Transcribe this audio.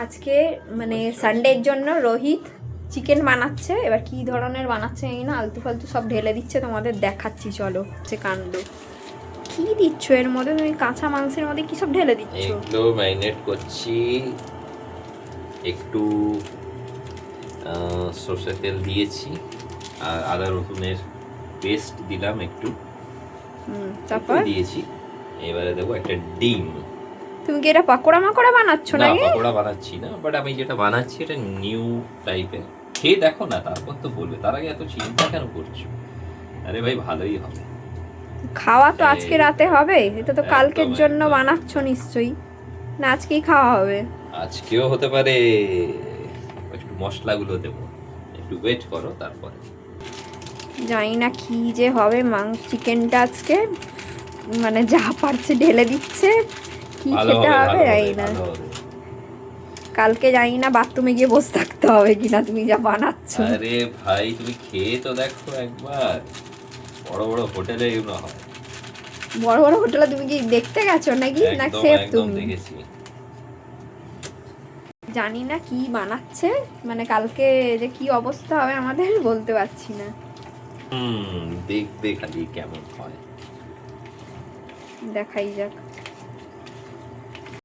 আজকে মানে সানডের জন্য রোহিত চিকেন বানাচ্ছে। এবার কি ধরনের বানাচ্ছে এই না, আলতু ফালতু সব ঢেলে দিচ্ছে, তোমাদের দেখাচ্ছি চলো যে কাণ্ড। কি দিচ্ছ এর মধ্যে তুমি? কাঁচা মাংসের মধ্যে কি সব ঢেলে দিচ্ছ? এগুলো ম্যারিনেট করছি, একটু সরষের তেল দিয়েছি আর আদা রসুনের পেস্ট দিলাম একটু, তারপর দিয়েছি। এবারে দেবো একটা ডিম। তুমি কি এটা পাকোড়া মাকোড়া বানাচ্ছ না, নাকি? পাকোড়া বানাচ্ছি না, বাট আমি যেটা বানাচ্ছি এটা নিউ টাইপের। খেয়ে দেখো না, তারপর তো বলবে। তার আগে এত চিন্তা কেন করছো? আরে ভাই, ভালোই হবে। খাওয়া তো আজকে রাতে হবে, এটা তো কালকের একদম, জন্য একদম। বানাচ্ছ নিশ্চয়ই, না আজকেই খাওয়া হবে? আজকেও হতে পারে। একটু মশলাগুলো দেবো, একটু ওয়েট করো তারপরে। জানি না কি যে হবে চিকেনটা আজকে, মানে যা পারছে ঢেলে দিচ্ছে। কি ভালো খেতে হবে, হবে ভালো জানি হবে, না। ভালো হবে। কালকে জানি না বাথরুমে গিয়ে বসে থাকতে হবে কিনা, তুমি যা বানাচ্ছ। আরে ভাই, তুমি খেয়ে তো দেখো একবার। বড় বড় হোটেলে এগুলো হয়। বড় বড় হোটেলে তুমি কি দেখতে গেছো নাকি, না একদম, সেফ একদম তুমি? দেখেছি। জানি না কি বানাচ্ছে, মানে কালকে যে কি অবস্থা হবে আমাদের বলতে পারছি না। দেখবে খালি কেমন হয়। দেখাই যাক।